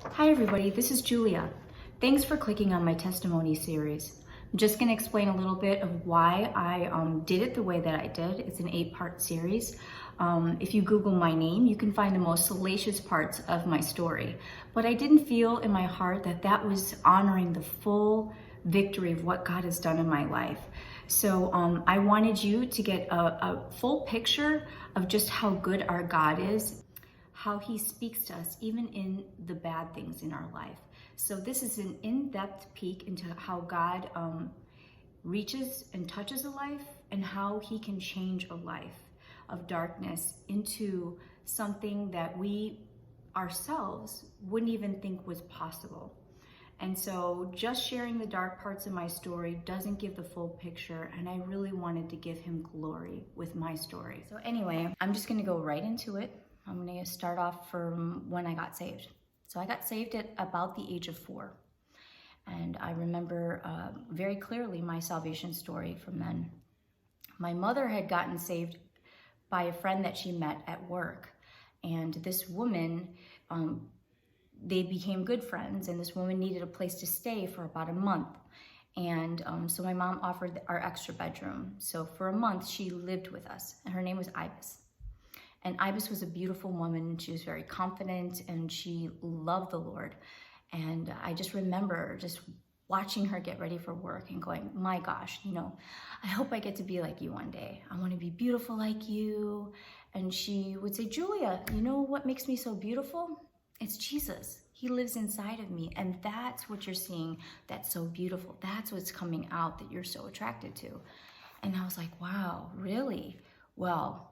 Hi everybody, this is Julia. Thanks for clicking on my testimony series. I'm just going to explain a little bit of why I did it the way that I did. It's an 8-part series. If you Google my name, you can find the most salacious parts of my story. But I didn't feel in my heart that that was honoring the full victory of what God has done in my life. So I wanted you to get a full picture of just how good our God is, how he speaks to us even in the bad things in our life. So this is an in-depth peek into how God reaches and touches a life and how he can change a life of darkness into something that we ourselves wouldn't even think was possible. And so just sharing the dark parts of my story doesn't give the full picture, and I really wanted to give him glory with my story. So anyway, I'm just gonna go right into it. I'm gonna start off from when I got saved. So I got saved at about the age of 4. And I remember very clearly my salvation story from then. My mother had gotten saved by a friend that she met at work. And this woman, they became good friends, and this woman needed a place to stay for about a month. And so my mom offered our extra bedroom. So for a month, she lived with us, and her name was Ibis. And Ibis was a beautiful woman. She was very confident, and she loved the Lord. And I just remember just watching her get ready for work and going, my gosh, I hope I get to be like you one day. I want to be beautiful like you. And she would say, Julia, you know what makes me so beautiful? It's Jesus. He lives inside of me. And that's what you're seeing that's so beautiful. That's what's coming out that you're so attracted to. And I was like, wow, really? Well,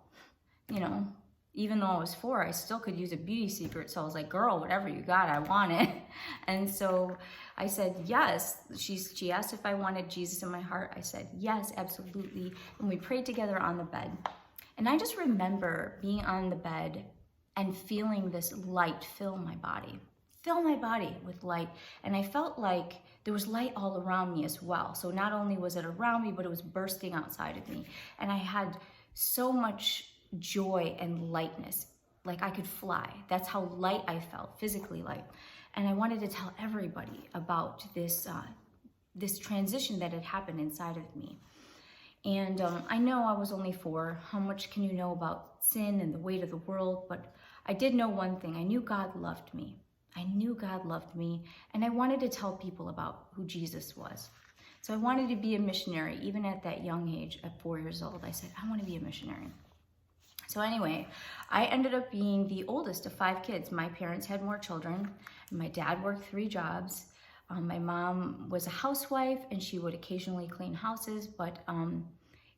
even though I was 4, I still could use a beauty secret. So I was like, girl, whatever you got, I want it. And so I said, yes. She asked if I wanted Jesus in my heart. I said, yes, absolutely. And we prayed together on the bed. And I just remember being on the bed and feeling this light fill my body with light. And I felt like there was light all around me as well. So not only was it around me, but it was bursting outside of me. And I had so much joy and lightness, like I could fly. That's how light I felt, physically light. And I wanted to tell everybody about this transition that had happened inside of me. And I know I was only 4. How much can you know about sin and the weight of the world? But I did know one thing. I knew God loved me. And I wanted to tell people about who Jesus was. So I wanted to be a missionary. Even at that young age, at 4 years old, I said, I want to be a missionary. So anyway, I ended up being the oldest of 5 kids. My parents had more children. My dad worked 3 jobs. My mom was a housewife, and she would occasionally clean houses, but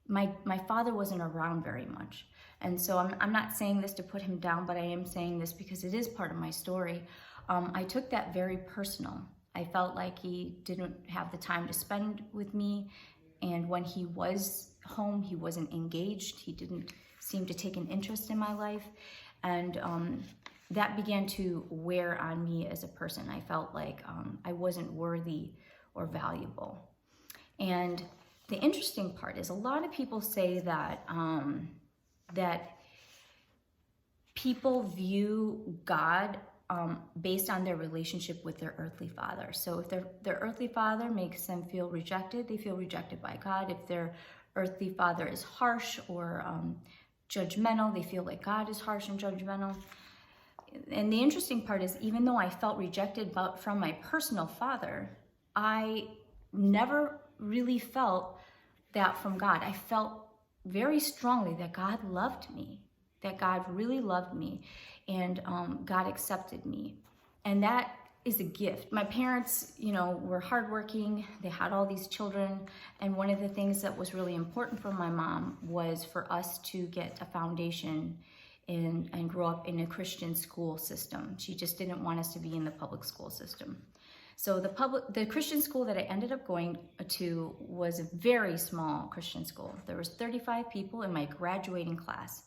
my father wasn't around very much. And so I'm not saying this to put him down, but I am saying this because it is part of my story. I took that very personal. I felt like he didn't have the time to spend with me, and when he was home, he wasn't engaged. He didn't seem to take an interest in my life, and that began to wear on me as a person. I felt like I wasn't worthy or valuable. And the interesting part is a lot of people say that that people view God based on their relationship with their earthly father. So if their earthly father makes them feel rejected, they feel rejected by God. If their earthly father is harsh or judgmental, they feel like God is harsh and judgmental. And the interesting part is, even though I felt rejected from my personal father, I never really felt that from God. I felt very strongly that God loved me, that God really loved me, and God accepted me. And that is a gift. My parents, were hardworking. They had all these children. And one of the things that was really important for my mom was for us to get a foundation and grow up in a Christian school system. She just didn't want us to be in the public school system. So the Christian school that I ended up going to was a very small Christian school. There was 35 people in my graduating class.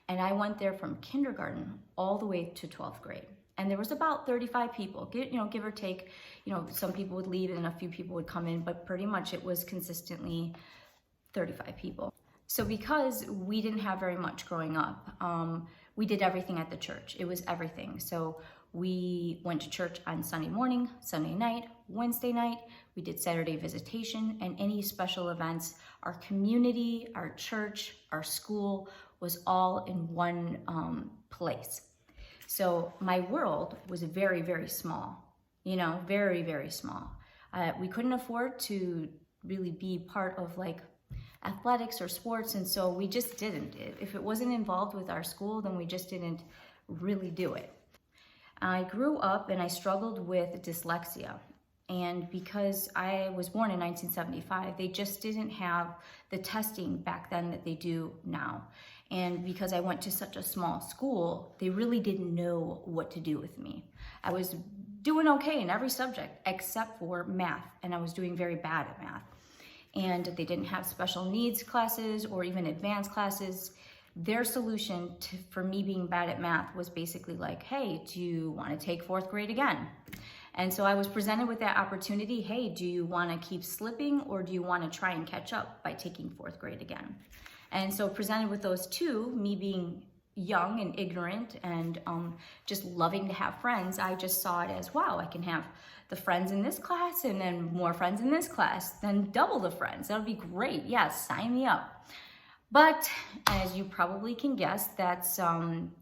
And I went there from kindergarten all the way to 12th grade. And there was about 35 people, give or take. Some people would leave and a few people would come in, but pretty much it was consistently 35 people. So because we didn't have very much growing up, we did everything at the church. It was everything. So We went to church on Sunday morning, Sunday night, Wednesday night. We did Saturday visitation, and any special events. Our community, our church, our school was all in one place. So my world was very, very small, very, very small. We couldn't afford to really be part of like athletics or sports, and so we just didn't. If it wasn't involved with our school, then we just didn't really do it. I grew up and I struggled with dyslexia. And because I was born in 1975, they just didn't have the testing back then that they do now. And because I went to such a small school, they really didn't know what to do with me. I was doing okay in every subject except for math, and I was doing very bad at math. And they didn't have special needs classes or even advanced classes. Their solution for me being bad at math was basically like, hey, do you want to take 4th grade again? And so I was presented with that opportunity. Hey, do you want to keep slipping, or do you want to try and catch up by taking 4th grade again? And so presented with those two, me being young and ignorant and just loving to have friends, I just saw it as, wow, I can have the friends in this class and then more friends in this class, then double the friends. That would be great. Yes, sign me up. But as you probably can guess,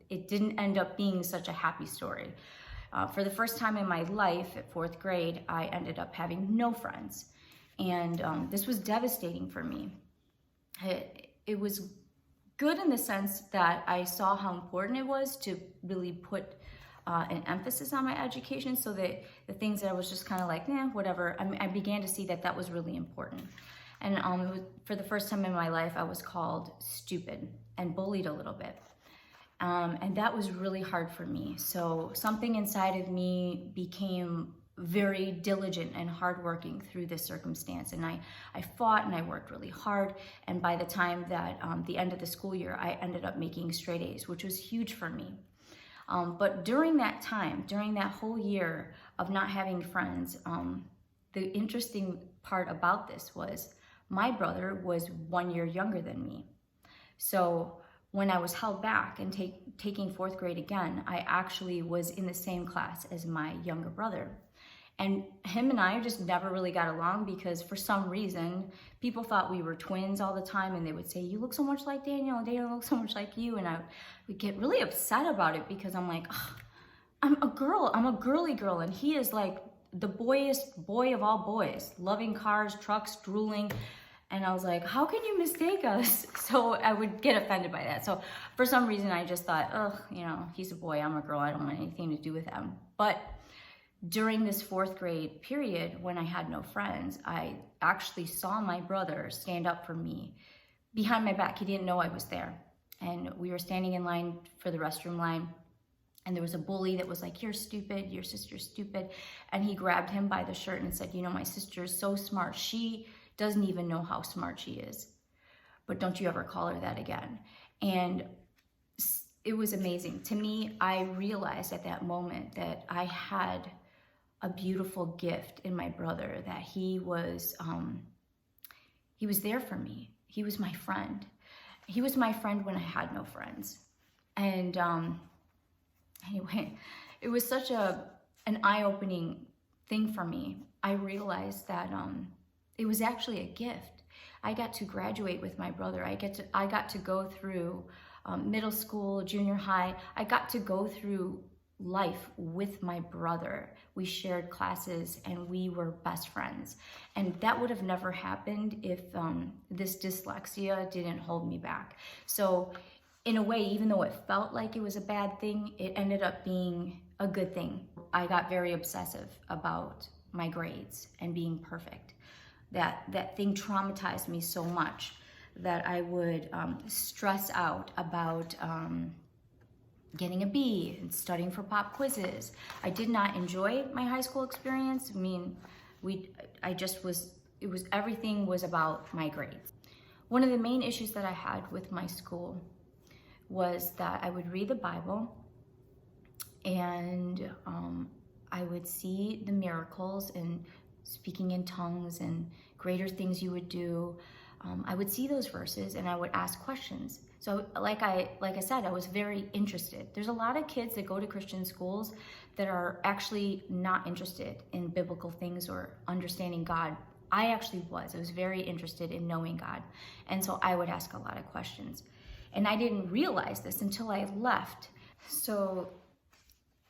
it didn't end up being such a happy story. For the first time in my life at 4th grade, I ended up having no friends. And this was devastating for me. It was good in the sense that I saw how important it was to really put an emphasis on my education, so that the things that I was just kind of like, whatever, I began to see that was really important. And for the first time in my life, I was called stupid and bullied a little bit. And that was really hard for me. So something inside of me became very diligent and hardworking through this circumstance. And I fought and I worked really hard. And by the time that the end of the school year, I ended up making straight A's, which was huge for me. But during that time, during that whole year of not having friends, the interesting part about this was my brother was 1 year younger than me. So when I was held back and taking 4th grade again, I actually was in the same class as my younger brother. And him and I just never really got along because for some reason, people thought we were twins all the time, and they would say, you look so much like Daniel, and Daniel looks so much like you. And I would get really upset about it because I'm like, I'm a girl, I'm a girly girl, and he is like the boyiest boy of all boys, loving cars, trucks, drooling. And I was like, how can you mistake us? So I would get offended by that. So for some reason, I just thought, he's a boy, I'm a girl, I don't want anything to do with him. But during this 4th grade period, when I had no friends, I actually saw my brother stand up for me behind my back. He didn't know I was there. And we were standing in line for the restroom line. And there was a bully that was like, you're stupid, your sister's stupid. And he grabbed him by the shirt and said, my sister is so smart. She doesn't even know how smart she is. But don't you ever call her that again. And it was amazing. To me, I realized at that moment that I had a beautiful gift in my brother, that he was there for me. He was my friend. He was my friend when I had no friends. And anyway, it was such an eye-opening thing for me. I realized that it was actually a gift. I got to graduate with my brother. I got to go through middle school, junior high. I got to go through life with my brother. We shared classes and we were best friends. And that would have never happened if this dyslexia didn't hold me back. So in a way, even though it felt like it was a bad thing, it ended up being a good thing. I got very obsessive about my grades and being perfect. That thing traumatized me so much that I would stress out about getting a B and studying for pop quizzes. I did not enjoy my high school experience. I mean, everything was about my grades. One of the main issues that I had with my school was that I would read the Bible and I would see the miracles and speaking in tongues and greater things you would do. I would see those verses and I would ask questions. So like I said, I was very interested. There's a lot of kids that go to Christian schools that are actually not interested in biblical things or understanding God. I actually was. I was very interested in knowing God. And so I would ask a lot of questions. And I didn't realize this until I left. So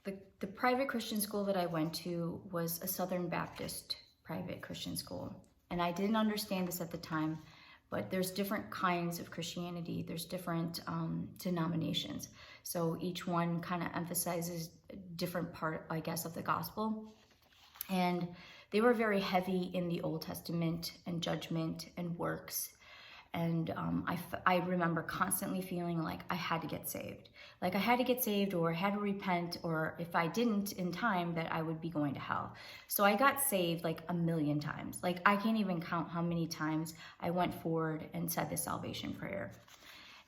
the private Christian school that I went to was a Southern Baptist private Christian school. And I didn't understand this at the time, but there's different kinds of Christianity. There's different denominations. So each one kind of emphasizes a different part, I guess, of the gospel. And they were very heavy in the Old Testament and judgment and works. And I remember constantly feeling like I had to get saved. Like I had to get saved, or I had to repent, or if I didn't in time, that I would be going to hell. So I got saved like a million times. Like I can't even count how many times I went forward and said the salvation prayer.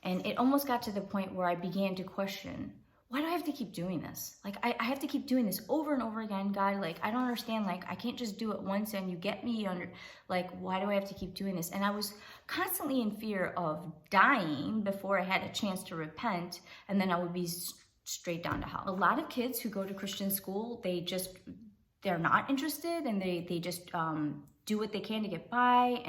And it almost got to the point where I began to question, why do I have to keep doing this? Like, I have to keep doing this over and over again, God. Like, I don't understand. Like, I can't just do it once and you get me under, like, why do I have to keep doing this? And I was constantly in fear of dying before I had a chance to repent, and then I would be straight down to hell. A lot of kids who go to Christian school, they're not interested, and they just do what they can to get by.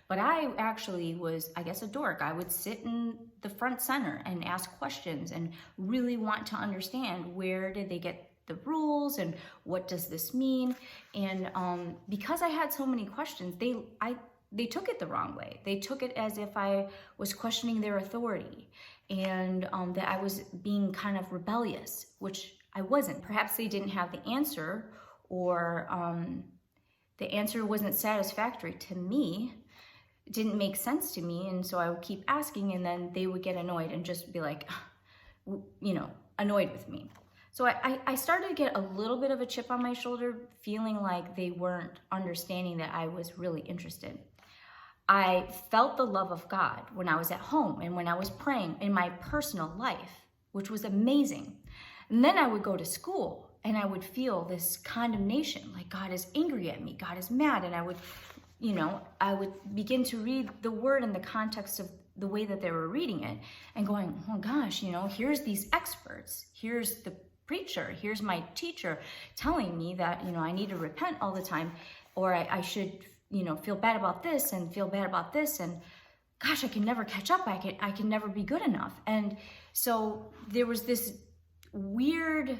But I actually was, I guess, a dork. I would sit in the front center and ask questions and really want to understand, where did they get the rules and what does this mean? And because I had so many questions, they took it the wrong way. They took it as if I was questioning their authority, and that I was being kind of rebellious, which I wasn't. Perhaps they didn't have the answer, or the answer wasn't satisfactory to me. It didn't make sense to me, and so I would keep asking, and then they would get annoyed and just be like, annoyed with me. So I started to get a little bit of a chip on my shoulder, feeling like they weren't understanding that I was really interested. I felt the love of God when I was at home and when I was praying in my personal life, which was amazing. And then I would go to school and I would feel this condemnation, like God is angry at me, God is mad. And I would begin to read the word in the context of the way that they were reading it and going, oh gosh, here's these experts, here's the preacher, here's my teacher telling me that, I need to repent all the time, or I should, feel bad about this and feel bad about this. And gosh, I can never catch up. I can never be good enough. And so there was this weird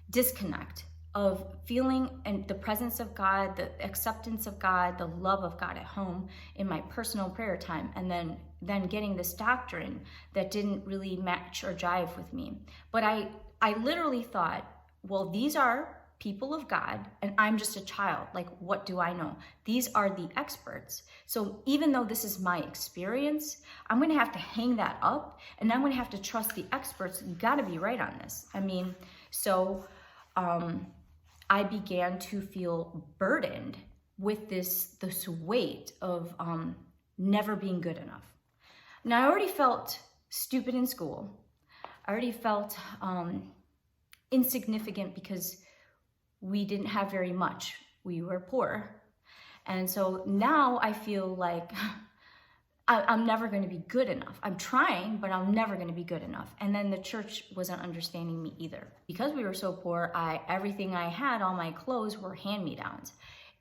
disconnect of feeling and the presence of God, the acceptance of God, the love of God at home in my personal prayer time, and then getting this doctrine that didn't really match or jive with me. But I literally thought, well, these are people of God and I'm just a child. Like, what do I know? These are the experts. So even though this is my experience, I'm going to have to hang that up, and I'm going to have to trust the experts. You got to be right on this. So I began to feel burdened with this weight of never being good enough. Now, I already felt stupid in school. I already felt insignificant because we didn't have very much. We were poor. And so now I feel like I'm never going to be good enough. I'm trying, but I'm never going to be good enough. And then the church wasn't understanding me either. Because we were so poor, everything I had, all my clothes, were hand-me-downs.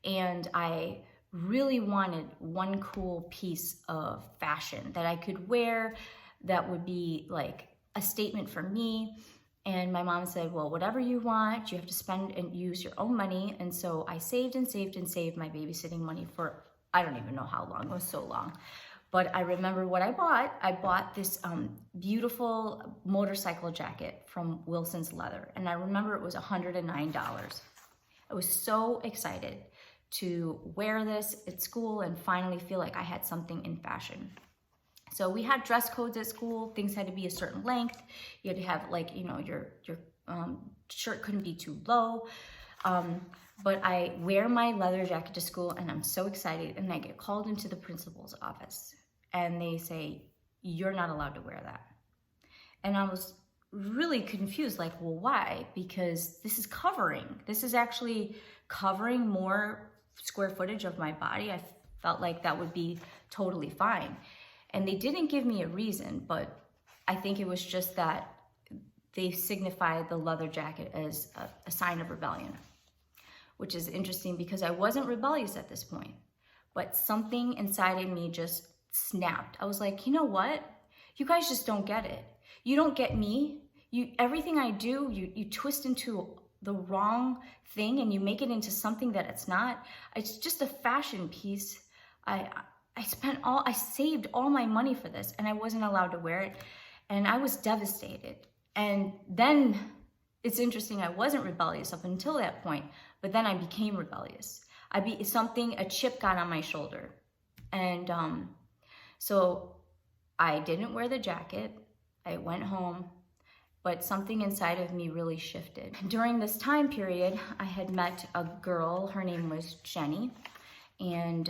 And I really wanted one cool piece of fashion that I could wear that would be like a statement for me. And my mom said, well, whatever you want, you have to spend and use your own money. And so I saved and saved and saved my babysitting money for, I don't even know how long. It was so long. But I remember what I bought. I bought this beautiful motorcycle jacket from Wilson's Leather. And I remember it was $109. I was so excited to wear this at school and finally feel like I had something in fashion. So we had dress codes at school. Things had to be a certain length. You had to have your shirt couldn't be too low. But I wear my leather jacket to school and I'm so excited, and I get called into the principal's office and they say, you're not allowed to wear that. And I was really confused, like, well, why? Because this is actually covering more square footage of my body. I felt like that would be totally fine. And they didn't give me a reason, but I think it was just that they signified the leather jacket as a sign of rebellion, which is interesting because I wasn't rebellious at this point, but something inside of me just snapped. I was like, you know what? You guys just don't get it. You don't get me. Everything I do, you twist into the wrong thing and you make it into something that it's not. It's just a fashion piece. I saved all my money for this and I wasn't allowed to wear it. And I was devastated. And then it's interesting, I wasn't rebellious up until that point, but then I became rebellious. A chip got on my shoulder. And so I didn't wear the jacket. I went home, but something inside of me really shifted. During this time period, I had met a girl, her name was Jenny, and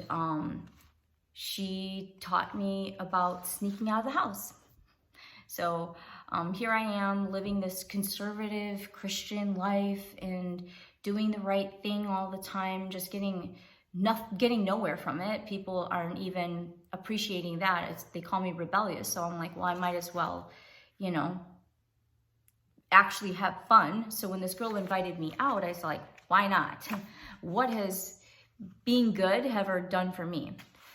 she taught me about sneaking out of the house. So here I am living this conservative Christian life and doing the right thing all the time, just getting nowhere from it. People aren't even appreciating that. They call me rebellious. So I'm like, well, I might as well, actually have fun. So when this girl invited me out, I was like, why not? What has being good ever done for me?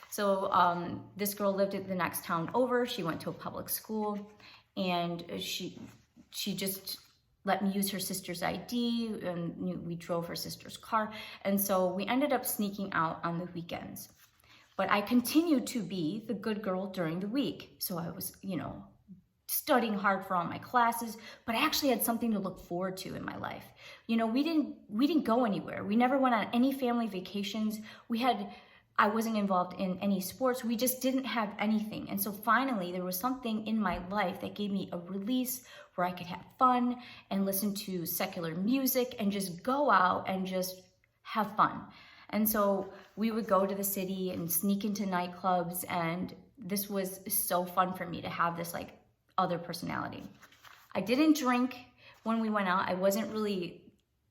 So this girl lived at the next town over. She went to a public school, and she just let me use her sister's ID, and we drove her sister's car. And so we ended up sneaking out on the weekends. But I continued to be the good girl during the week. So I was, studying hard for all my classes, but I actually had something to look forward to in my life. We didn't go anywhere. We never went on any family vacations. I wasn't involved in any sports. We just didn't have anything. And so finally there was something in my life that gave me a release where I could have fun and listen to secular music and just go out and just have fun. And so we would go to the city and sneak into nightclubs, and this was so fun for me to have this other personality. I didn't drink when we went out. I wasn't really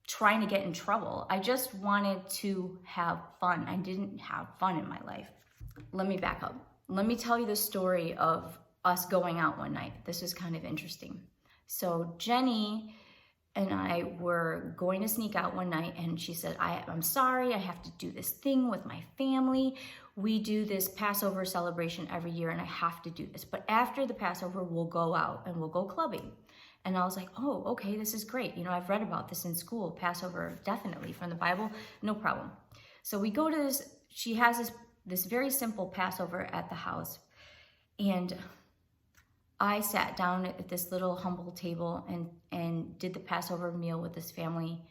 trying to get in trouble. I just wanted to have fun. I didn't have fun in my life. Let me back up. Let me tell you the story of us going out one night. This is kind of interesting. So Jenny and I were going to sneak out one night, and she said, I'm sorry, I have to do this thing with my family. We do this Passover celebration every year, and I have to do this. But after the Passover, we'll go out and we'll go clubbing. And I was like, oh, okay, this is great. I've read about this in school. Passover, definitely, from the Bible, no problem. So we go to this, she has this very simple Passover at the house. And I sat down at this little humble table and did the Passover meal with this family.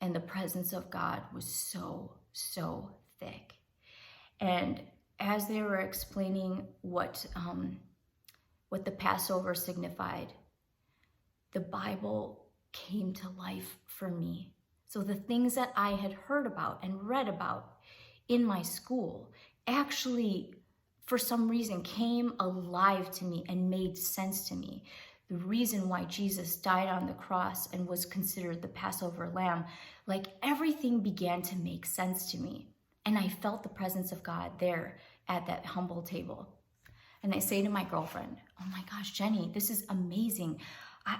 And the presence of God was so, so thick. And as they were explaining what the Passover signified, the Bible came to life for me. So the things that I had heard about and read about in my school actually, for some reason, came alive to me and made sense to me. The reason why Jesus died on the cross and was considered the Passover lamb, everything began to make sense to me. And I felt the presence of God there at that humble table. And I say to my girlfriend, oh my gosh, Jenny, this is amazing.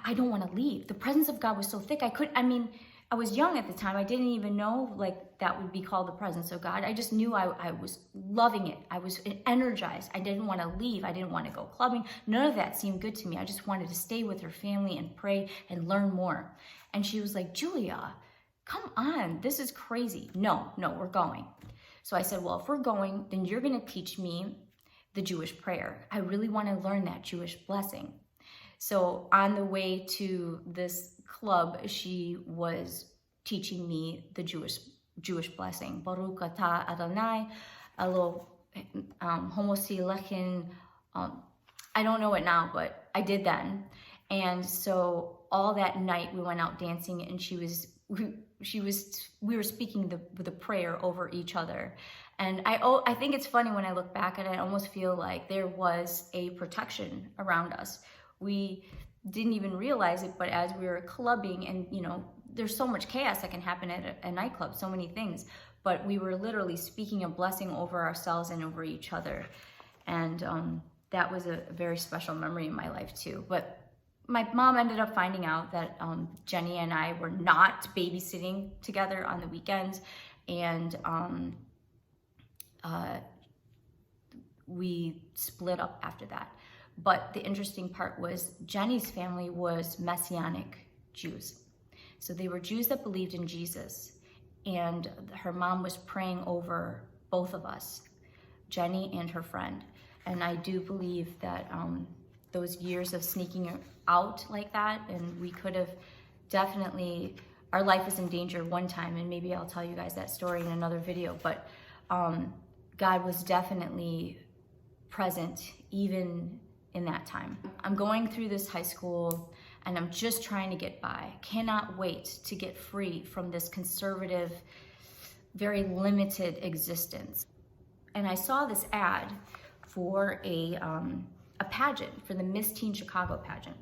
I don't want to leave. The presence of God was so thick. I was young at the time. I didn't even know that would be called the presence of God. I just knew I was loving it. I was energized. I didn't want to leave. I didn't want to go clubbing. None of that seemed good to me. I just wanted to stay with her family and pray and learn more. And she was like, Julia, come on. This is crazy. No, we're going. So I said, well, if we're going, then you're going to teach me the Jewish prayer. I really want to learn that Jewish blessing. So on the way to this club, she was teaching me the Jewish blessing. Baruch atah Adonai, elo homosi lechin. I don't know it now, but I did then. And so all that night we went out dancing, and we were speaking the prayer over each other. And I think it's funny when I look back, and I almost feel like there was a protection around us. We didn't even realize it, but as we were clubbing, and there's so much chaos that can happen at a nightclub, so many things, but we were literally speaking a blessing over ourselves and over each other. And that was a very special memory in my life too. But my mom ended up finding out that Jenny and I were not babysitting together on the weekends, and we split up after that. But the interesting part was Jenny's family was Messianic Jews. So they were Jews that believed in Jesus, and her mom was praying over both of us, Jenny and her friend. And I do believe that those years of sneaking out like that, and we could have definitely, our life was in danger one time, and maybe I'll tell you guys that story in another video, but God was definitely present even in that time. I'm going through this high school and I'm just trying to get by. Cannot wait to get free from this conservative, very limited existence. And I saw this ad for a pageant, for the Miss Teen Chicago pageant.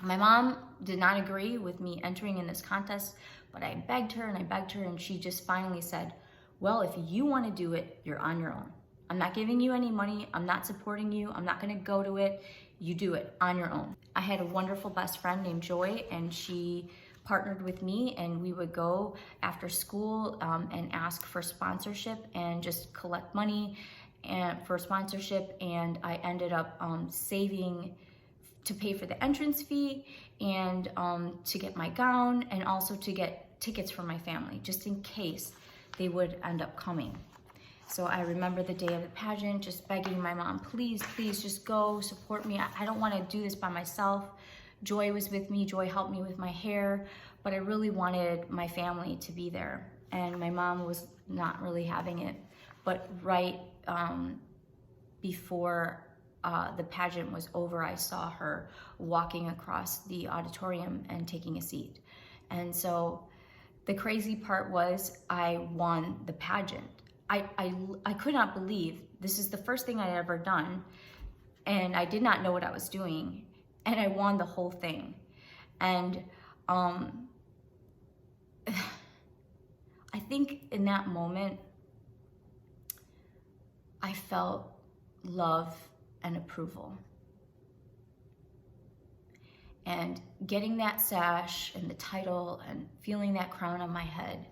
My mom did not agree with me entering in this contest, but I begged her and I begged her, and she just finally said, well, if you want to do it, you're on your own. I'm not giving you any money. I'm not supporting you. I'm not going to go to it. You do it on your own. I had a wonderful best friend named Joy, and she partnered with me, and we would go after school and ask for sponsorship and just collect money and for sponsorship. And I ended up saving to pay for the entrance fee and to get my gown, and also to get tickets for my family, just in case they would end up coming. So I remember the day of the pageant, just begging my mom, please, please just go support me. I don't want to do this by myself. Joy was with me. Joy helped me with my hair, but I really wanted my family to be there. And my mom was not really having it. But right before the pageant was over, I saw her walking across the auditorium and taking a seat. And so the crazy part was I won the pageant. I could not believe this is the first thing I'd ever done, and I did not know what I was doing, and I won the whole thing. And I think in that moment, I felt love and approval. And getting that sash and the title and feeling that crown on my head,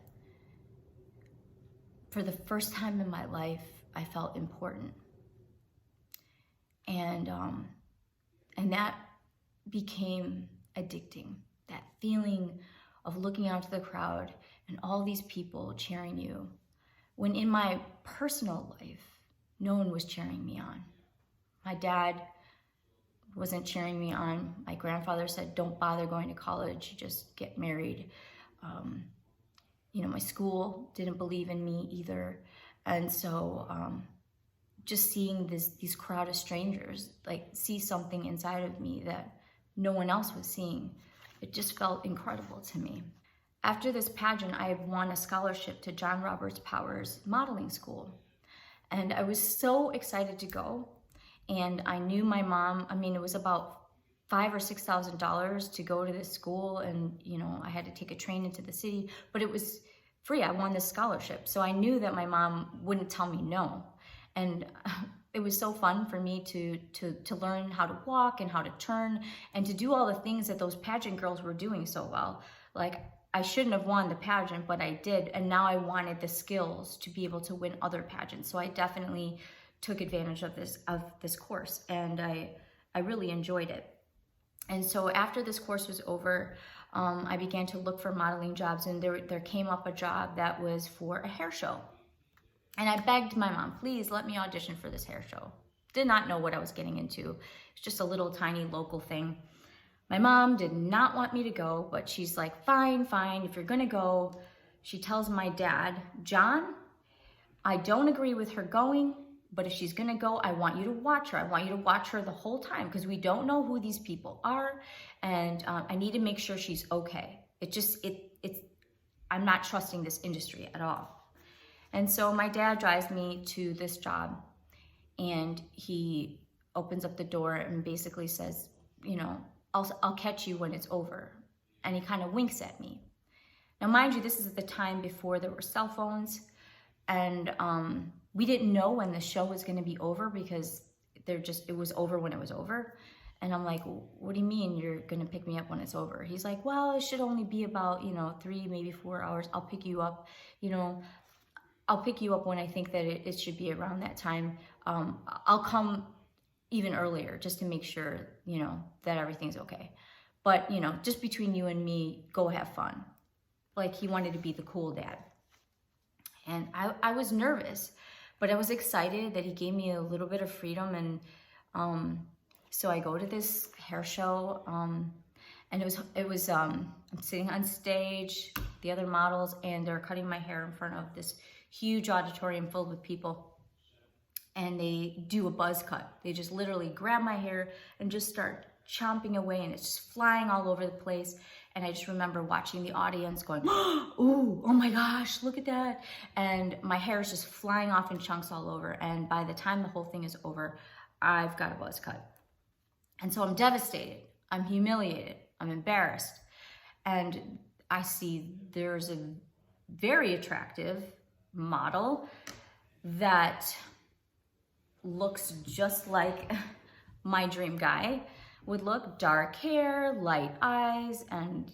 for the first time in my life, I felt important. And that became addicting. That feeling of looking out to the crowd and all these people cheering you, when in my personal life, no one was cheering me on. My dad wasn't cheering me on. My grandfather said, don't bother going to college, just get married. My school didn't believe in me either. And so just seeing these crowd of strangers, like, see something inside of me that no one else was seeing, it just felt incredible to me. After this pageant, I had won a scholarship to John Roberts Power's modeling school. And I was so excited to go. And I knew my mom, it was about $5,000 or $6,000 to go to this school. And, I had to take a train into the city, but it was free. I won this scholarship. So I knew that my mom wouldn't tell me no. And it was so fun for me to learn how to walk and how to turn and to do all the things that those pageant girls were doing so well. Like, I shouldn't have won the pageant, but I did. And now I wanted the skills to be able to win other pageants. So I definitely took advantage of this course, and I really enjoyed it. And so after this course was over, I began to look for modeling jobs, and there came up a job that was for a hair show. And I begged my mom, please let me audition for this hair show. Did not know what I was getting into. It's just a little tiny local thing. My mom did not want me to go, but she's like, fine, if you're gonna go. She tells my dad, John, I don't agree with her going, but if she's gonna go, I want you to watch her. I want you to watch her the whole time, because we don't know who these people are, and I need to make sure she's okay. I'm not trusting this industry at all. And so my dad drives me to this job, and he opens up the door and basically says, I'll catch you when it's over. And he kind of winks at me. Now, mind you, this is at the time before there were cell phones, and we didn't know when the show was going to be over, because it was over when it was over. And I'm like, what do you mean you're gonna pick me up when it's over? He's like, well, it should only be about, 3, maybe 4 hours. I'll pick you up, I'll pick you up when I think that it should be around that time. I'll come even earlier just to make sure, that everything's okay. But, just between you and me, go have fun. Like, he wanted to be the cool dad. And I was nervous, but I was excited that he gave me a little bit of freedom. And so I go to this hair show, and it was I'm sitting on stage, the other models, and they're cutting my hair in front of this huge auditorium filled with people. And they do a buzz cut. They just literally grab my hair and just start chomping away, and it's just flying all over the place. And I just remember watching the audience going, ooh, oh my gosh, look at that. And my hair is just flying off in chunks all over. And by the time the whole thing is over, I've got a buzz cut. And so I'm devastated. I'm humiliated. I'm embarrassed. And I see there's a very attractive model that looks just like my dream guy would look. Dark hair, light eyes, and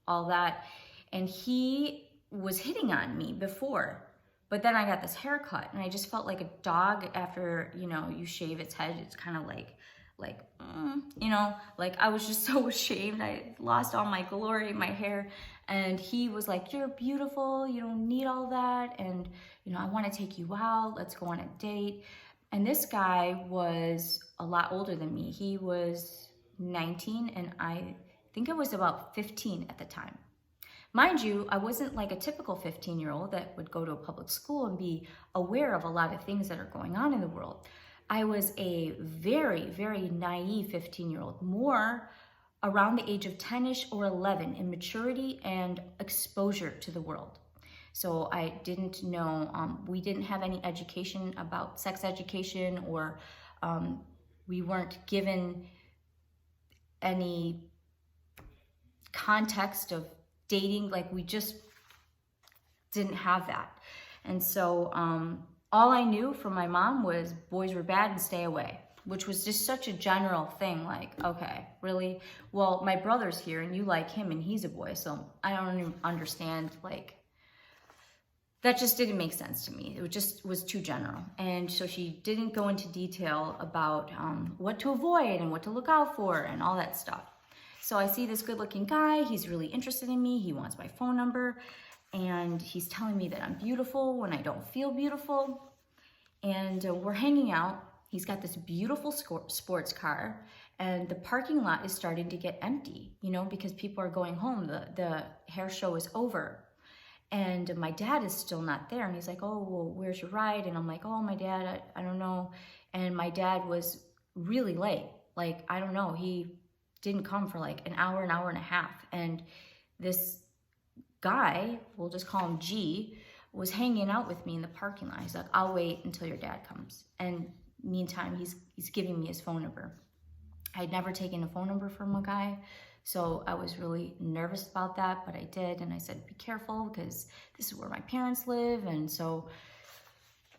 all that. And he was hitting on me before, but then I got this haircut, and I just felt like a dog after you shave its head. It's kind of like I was just so ashamed. I lost all my glory, my hair. And he was like, you're beautiful, you don't need all that, and I want to take you out, let's go on a date. And this guy was a lot older than me. He was 19, and I think I was about 15 at the time. Mind you, I wasn't like a typical 15-year-old that would go to a public school and be aware of a lot of things that are going on in the world. I was a very, very naive 15-year-old, more around the age of 10-ish or 11 in maturity and exposure to the world. So I didn't know, we didn't have any education about sex education, or we weren't given any context of dating. Like, we just didn't have that. And so all I knew from my mom was boys were bad and stay away, which was just such a general thing. Like, okay, really? Well, my brother's here and you like him and he's a boy, so I don't even understand, like, that just didn't make sense to me. It just was too general. And so she didn't go into detail about what to avoid and what to look out for and all that stuff. So I see this good looking guy. He's really interested in me. He wants my phone number. And he's telling me that I'm beautiful when I don't feel beautiful. And we're hanging out. He's got this beautiful sports car. And the parking lot is starting to get empty, because people are going home. The hair show is over. And my dad is still not there. And he's like, oh, well, where's your ride? And I'm like, oh, my dad, I don't know. And my dad was really late. Like, I don't know. He didn't come for like an hour and a half. And this guy, we'll just call him G, was hanging out with me in the parking lot. He's like, I'll wait until your dad comes. And meantime, he's giving me his phone number. I'd never taken a phone number from a guy. So I was really nervous about that, but I did. And I said, be careful, because this is where my parents live. And so,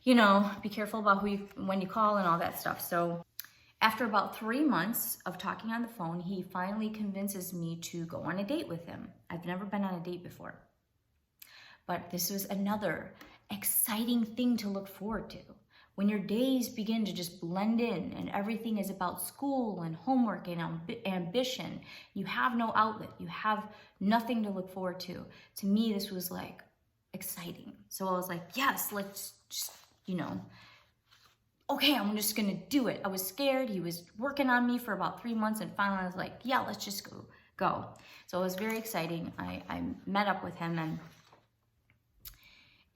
be careful about when you call and all that stuff. So after about 3 months of talking on the phone, he finally convinces me to go on a date with him. I've never been on a date before. But this was another exciting thing to look forward to. When your days begin to just blend in and everything is about school and homework and ambition, you have no outlet. You have nothing to look forward to. To me, this was like exciting. So I was like, yes, let's just, okay, I'm just gonna do it. I was scared. He was working on me for about 3 months, and finally I was like, yeah, let's just go. So it was very exciting. I met up with him,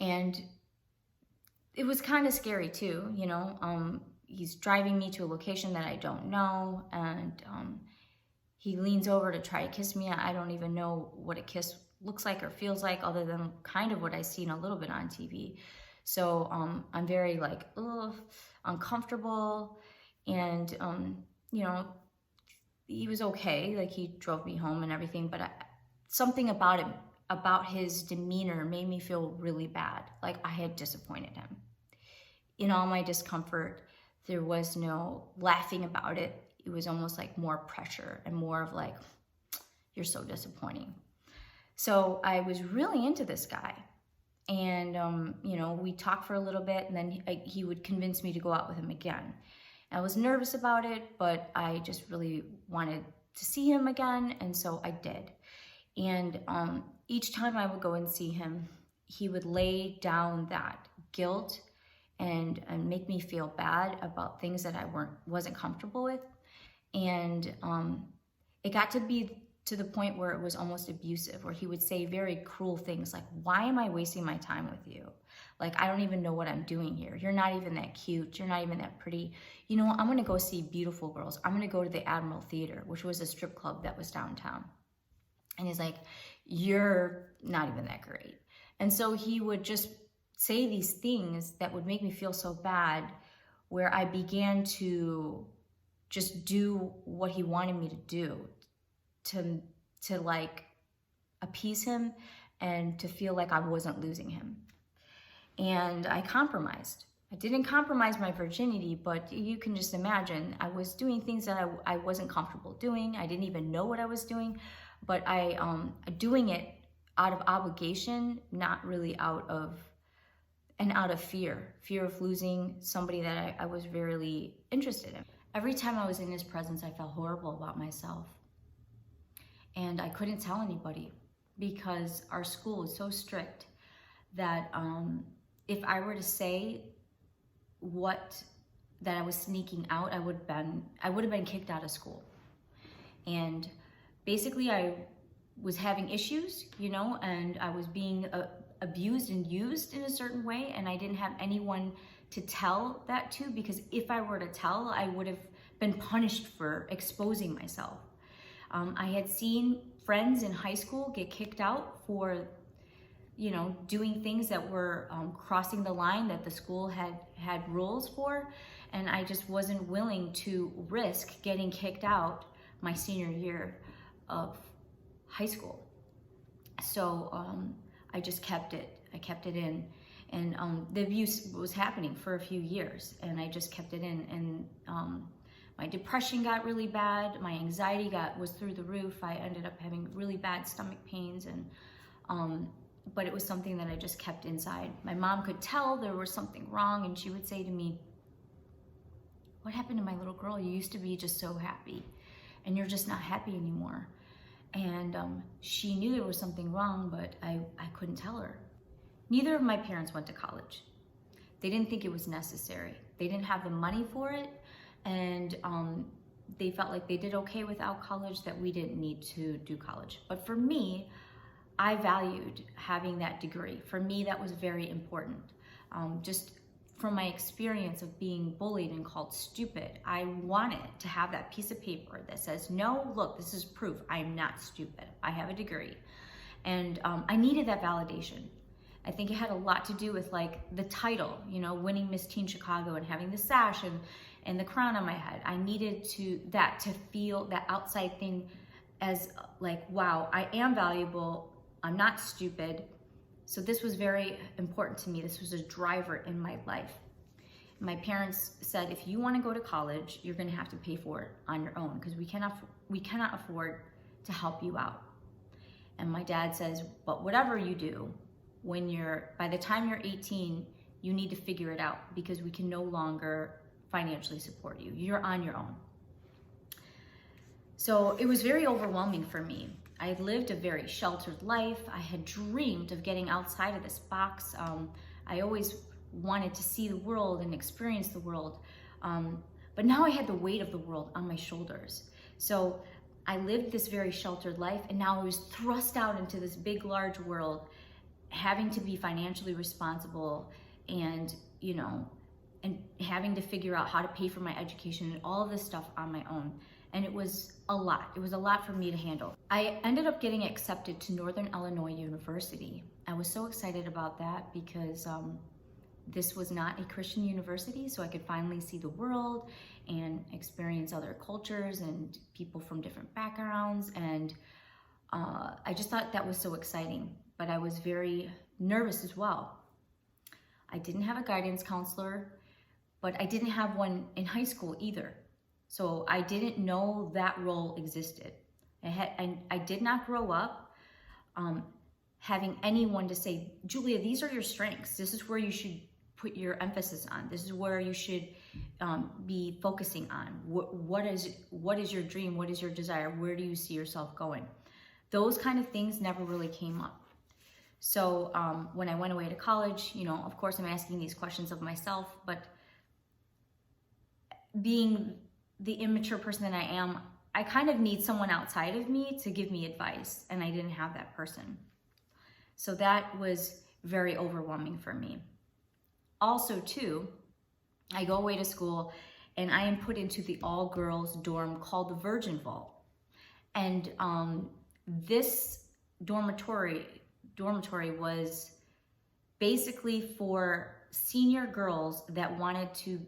and it was kind of scary too, he's driving me to a location that I don't know, and he leans over to try to kiss me. I don't even know what a kiss looks like or feels like, other than kind of what I've seen a little bit on TV. So I'm very like, uncomfortable, and he was okay. Like, he drove me home and everything, but something about him, about his demeanor, made me feel really bad. Like I had disappointed him. In all my discomfort, There was no laughing about it. It was almost like more pressure and more of like, you're so disappointing. So I was really into this guy. And, you know, we talked for a little bit, and then he would convince me to go out with him again. I was nervous about it, but I just really wanted to see him again, and so I did. And each time I would go and see him, he would lay down that guilt and make me feel bad about things that I wasn't comfortable with. And it got to be to the point where it was almost abusive, where he would say very cruel things like, why am I wasting my time with you? Like, I don't even know what I'm doing here. You're not even that cute. You're not even that pretty. You know, I'm gonna go see beautiful girls. I'm gonna go to the Admiral Theater, which was a strip club that was downtown. And he's like, you're not even that great. And so he would just say these things that would make me feel so bad, where I began to just do what he wanted me to do, to like appease him and to feel like I wasn't losing him. And I compromised. I didn't compromise my virginity, but you can just imagine I was doing things that I wasn't comfortable doing. I didn't even know what I was doing, but I doing it out of obligation, not really out of fear of losing somebody that I was really interested in. Every time I was in his presence, I felt horrible about myself. And I couldn't tell anybody because our school is so strict that if I were to say that I was sneaking out, I would have been kicked out of school. And basically I was having issues, you know, and I was being abused and used in a certain way, and I didn't have anyone to tell that to, because if I were to tell, I would have been punished for exposing myself. I had seen friends in high school get kicked out for, you know, doing things that were crossing the line that the school had rules for, and I just wasn't willing to risk getting kicked out my senior year of high school. So I just kept it. I kept it in, and the abuse was happening for a few years, and I just kept it in, and my depression got really bad. My anxiety was through the roof. I ended up having really bad stomach pains, and but it was something that I just kept inside. My mom could tell there was something wrong, and she would say to me, "What happened to my little girl? You used to be just so happy, and you're just not happy anymore." And she knew there was something wrong, but I couldn't tell her. Neither of my parents went to college. They didn't think it was necessary. They didn't have the money for it, and they felt like they did okay without college, that we didn't need to do college. But for me, I valued having that degree. For me, that was very important. Just from my experience of being bullied and called stupid, I wanted to have that piece of paper that says, no, look, this is proof I'm not stupid. I have a degree. And I needed that validation. I think it had a lot to do with like the title, you know, winning Miss Teen Chicago and having the sash and the crown on my head. I needed to feel that outside thing as like, wow, I am valuable. I'm not stupid. So this was very important to me. This was a driver in my life. My parents said, if you want to go to college, you're going to have to pay for it on your own, because we cannot afford to help you out. And my dad says, but whatever you do, by the time you're 18, you need to figure it out, because we can no longer financially support you. You're on your own. So it was very overwhelming for me. I had lived a very sheltered life. I had dreamed of getting outside of this box. I always wanted to see the world and experience the world. But now I had the weight of the world on my shoulders. So I lived this very sheltered life, and now I was thrust out into this big, large world, having to be financially responsible, and, you know, and having to figure out how to pay for my education and all of this stuff on my own. And it was a lot. It was a lot for me to handle. I ended up getting accepted to Northern Illinois University. I was so excited about that, because this was not a Christian university, so I could finally see the world and experience other cultures and people from different backgrounds. And I just thought that was so exciting, but I was very nervous as well. I didn't have a guidance counselor. but I didn't have one in high school either. So I didn't know that role existed. I did not grow up having anyone to say, Julia, these are your strengths. This is where you should put your emphasis on. This is where you should be focusing on. What is your dream? What is your desire? Where do you see yourself going? Those kind of things never really came up. So when I went away to college, you know, of course I'm asking these questions of myself, but being the immature person that I am, I kind of need someone outside of me to give me advice, and I didn't have that person. So that was very overwhelming for me. Also too, I go away to school and I am put into the all-girls dorm called the Virgin Vault. And this dormitory was basically for senior girls that wanted to,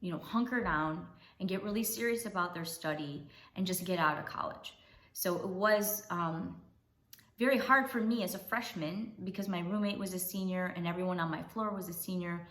you know, hunker down and get really serious about their study and just get out of college. So it was very hard for me as a freshman because my roommate was a senior and everyone on my floor was a senior.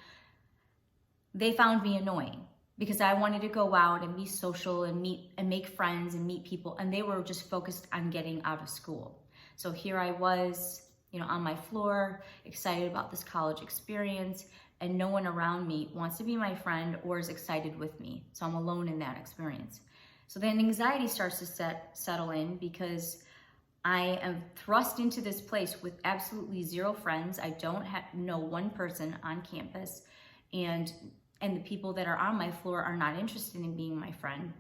They found me annoying because I wanted to go out and be social and meet and make friends and meet people, and they were just focused on getting out of school. So here I was, you know, on my floor, excited about this college experience, and no one around me wants to be my friend or is excited with me. So I'm alone in that experience. So then anxiety starts to settle in because I am thrust into this place with absolutely zero friends. I don't know one person on campus, and the people that are on my floor are not interested in being my friend.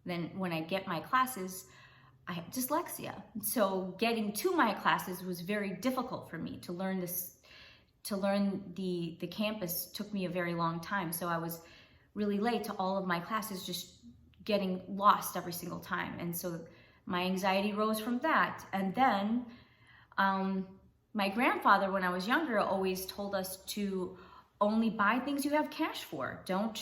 Then when I get my classes, I have dyslexia. So getting to my classes was very difficult for me. To learn the campus took me a very long time. So I was really late to all of my classes, just getting lost every single time. And so my anxiety rose from that. And then my grandfather, when I was younger, always told us to only buy things you have cash for. Don't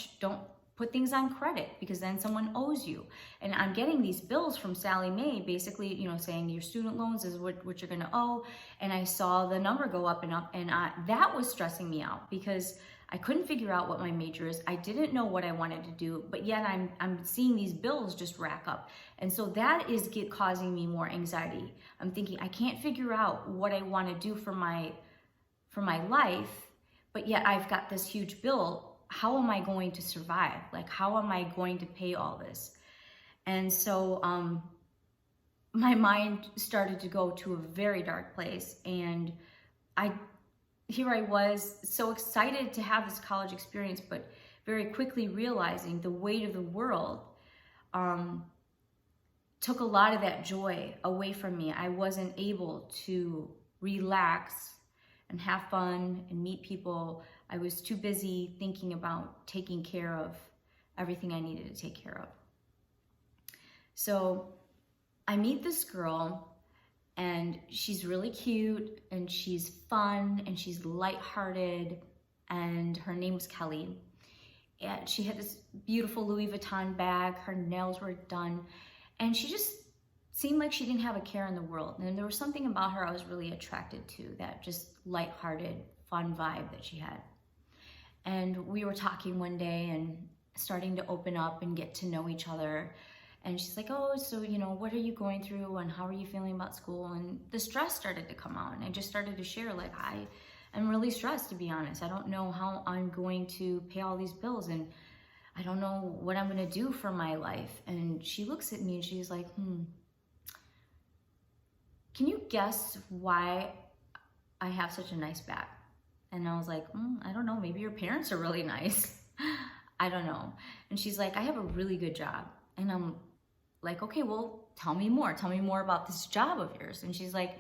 put things on credit because then someone owes you. And I'm getting these bills from Sally Mae, basically, you know, saying your student loans is what you're gonna owe. And I saw the number go up and up, and that was stressing me out because I couldn't figure out what my major is. I didn't know what I wanted to do, but yet I'm seeing these bills just rack up. And so that is causing me more anxiety. I'm thinking I can't figure out what I want to do for my life, but yet I've got this huge bill. How am I going to survive? Like, how am I going to pay all this? And so my mind started to go to a very dark place, and here I was so excited to have this college experience, but very quickly realizing the weight of the world took a lot of that joy away from me. I wasn't able to relax and have fun and meet people. I was too busy thinking about taking care of everything I needed to take care of. So I meet this girl, and she's really cute, and she's fun, and she's lighthearted, and her name's Kelly. And she had this beautiful Louis Vuitton bag, her nails were done, and she just seemed like she didn't have a care in the world. And there was something about her I was really attracted to, that just lighthearted, fun vibe that she had. And we were talking one day and starting to open up and get to know each other. And she's like, oh, so, you know, what are you going through and how are you feeling about school? And the stress started to come out, and I just started to share, like, I am really stressed, to be honest. I don't know how I'm going to pay all these bills, and I don't know what I'm going to do for my life. And she looks at me and she's like, can you guess why I have such a nice bag? And I was like, I don't know, maybe your parents are really nice. I don't know. And she's like, I have a really good job. And I'm like, okay, well, tell me more about this job of yours. And she's like,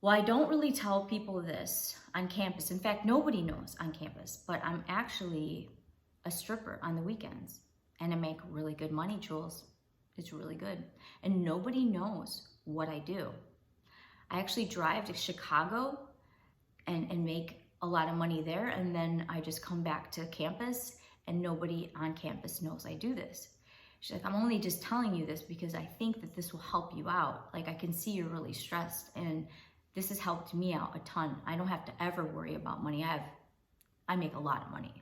well, I don't really tell people this on campus. In fact, nobody knows on campus, but I'm actually a stripper on the weekends, and I make really good money, Jules. It's really good. And nobody knows what I do. I actually drive to Chicago and make a lot of money there, and then I just come back to campus and nobody on campus knows I do this. She's like, I'm only just telling you this because I think that this will help you out. Like, I can see you're really stressed, and this has helped me out a ton. I don't have to ever worry about money. I make a lot of money.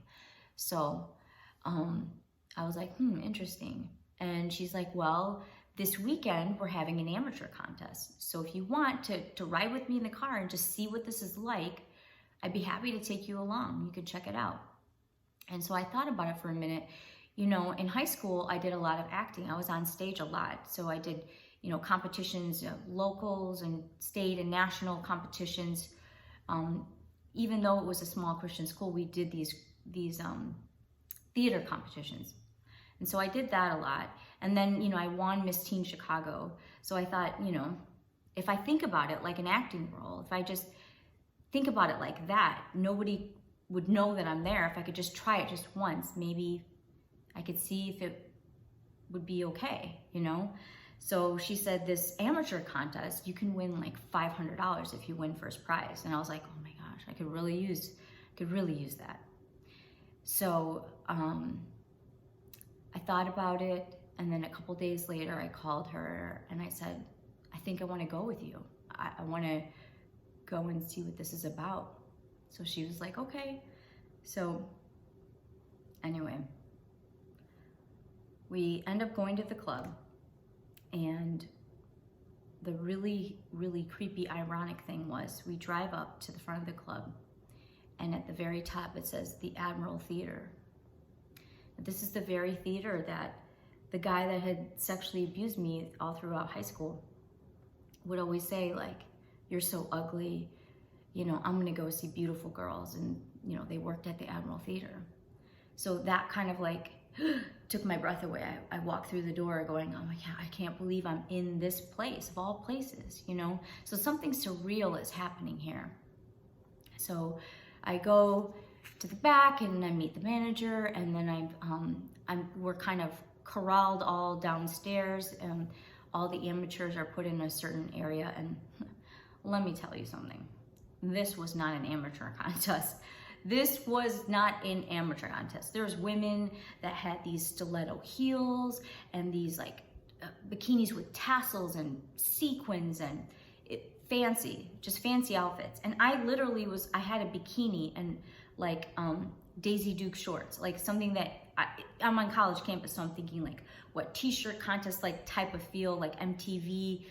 So I was like, interesting. And she's like, well, this weekend we're having an amateur contest. So if you want to ride with me in the car and just see what this is like, I'd be happy to take you along. You could check it out. And so I thought about it for a minute. You know, in high school, I did a lot of acting. I was on stage a lot. So I did, competitions, locals and state and national competitions. Even though it was a small Christian school, we did these theater competitions. And so I did that a lot. And then, I won Miss Teen Chicago. So I thought, if I think about it like an acting role, if I just think about it like that, nobody would know that I'm there. If I could just try it just once, maybe I could see if it would be okay, So she said, this amateur contest, you can win like $500 if you win first prize. And I was like, oh my gosh, I could really use that. So I thought about it, and then a couple days later I called her and I said, I think I want to go with you. I want to go and see what this is about. So she was like, okay. So anyway, we end up going to the club, and the really, really creepy, ironic thing was we drive up to the front of the club, and at the very top it says the Admiral Theater. This is the very theater that the guy that had sexually abused me all throughout high school would always say, like, you're so ugly, I'm gonna go see beautiful girls. And, they worked at the Admiral Theater. So that kind of like took my breath away. I walked through the door going, oh my God, I can't believe I'm in this place of all places, So something surreal is happening here. So I go to the back and I meet the manager, and then we're kind of corralled all downstairs, and all the amateurs are put in a certain area. And let me tell you something. This was not an amateur contest. This was not an amateur contest. There's women that had these stiletto heels and these like bikinis with tassels and sequins and just fancy outfits. And I literally I had a bikini and like Daisy Duke shorts, like something that I'm on college campus. So I'm thinking like what t-shirt contest, like type of feel, like MTV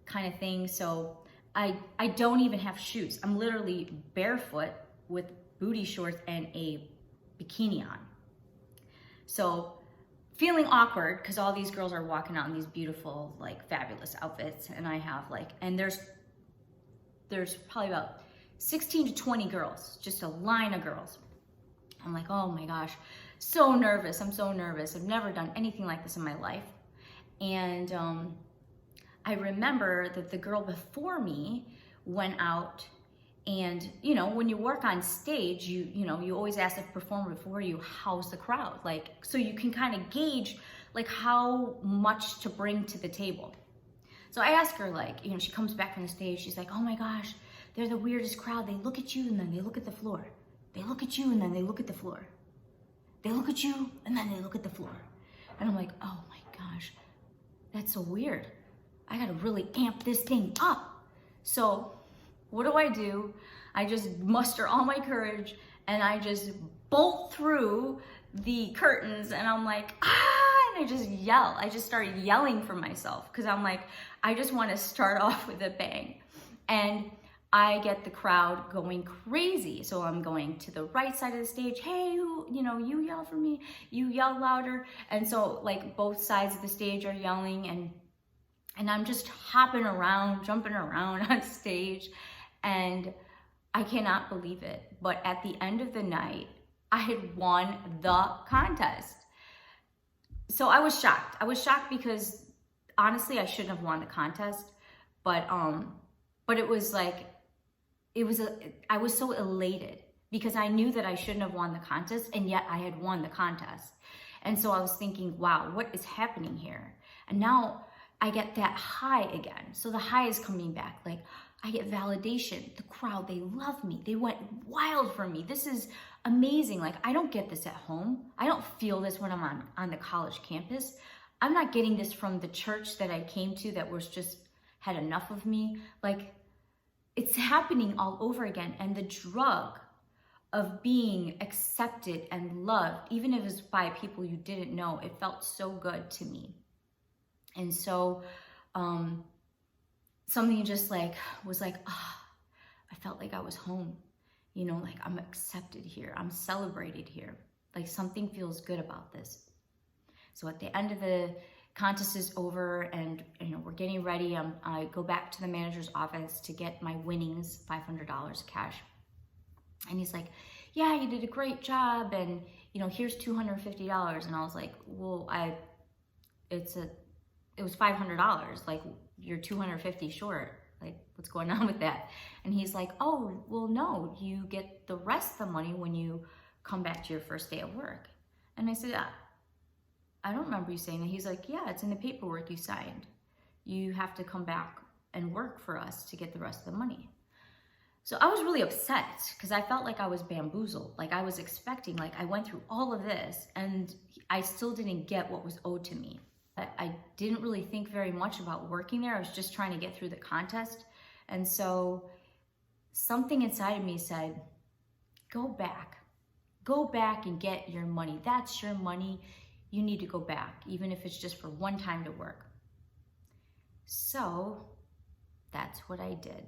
kind of thing. So I don't even have shoes. I'm literally barefoot with booty shorts and a bikini on. So feeling awkward because all these girls are walking out in these beautiful, like fabulous outfits. And I have and there's probably about 16 to 20 girls, just a line of girls. I'm like, oh my gosh, so nervous. I'm so nervous. I've never done anything like this in my life. And I remember that the girl before me went out, and when you work on stage, you always ask the performer before you, how's the crowd? Like, so you can kind of gauge like how much to bring to the table. So I asked her, like, she comes back from the stage, she's like, oh my gosh, they're the weirdest crowd. They look at you and then they look at the floor. They look at you and then they look at the floor. They look at you and then they look at the floor. And I'm like, oh my gosh, that's so weird. I gotta really amp this thing up. So what do? I just muster all my courage and I just bolt through the curtains, and I'm like, ah, and I just yell. I just started yelling for myself because I'm like, I just want to start off with a bang. And I get the crowd going crazy. So I'm going to the right side of the stage. Hey, you yell for me, you yell louder. And so like both sides of the stage are yelling, and I'm just hopping around, jumping around on stage, and I cannot believe it. But at the end of the night, I had won the contest. So I was shocked. I was shocked because honestly, I shouldn't have won the contest, but it was like, I was so elated because I knew that I shouldn't have won the contest, and yet I had won the contest. And so I was thinking, wow, what is happening here? And now I get that high again. So the high is coming back. Like, I get validation. The crowd, they love me. They went wild for me. This is amazing. Like, I don't get this at home. I don't feel this when I'm on the college campus. I'm not getting this from the church that I came to that was just had enough of me. Like, it's happening all over again. And the drug of being accepted and loved, even if it was by people you didn't know. It felt so good to me. And so something just like was like, I felt like I was home, you know, like I'm accepted here, I'm celebrated here, like something feels good about this. So at the end of the contest is over, and you know, we're getting ready. I go back to the manager's office to get my winnings, $500 cash. And he's like, yeah, you did a great job, and you know, here's $250. And I was like, well, it was $500. Like, you're 250 short. Like, what's going on with that? And he's like, oh, well, no, you get the rest of the money when you come back to your first day of work. And I said, I don't remember you saying that. He's like, yeah, it's in the paperwork you signed. You have to come back and work for us to get the rest of the money. So I was really upset because I felt like I was bamboozled. Like, I was expecting, like, I went through all of this and I still didn't get what was owed to me. I didn't really think very much about working there. I was just trying to get through the contest. And so something inside of me said, go back and get your money. That's your money. You need to go back, even if it's just for one time to work. So that's what I did.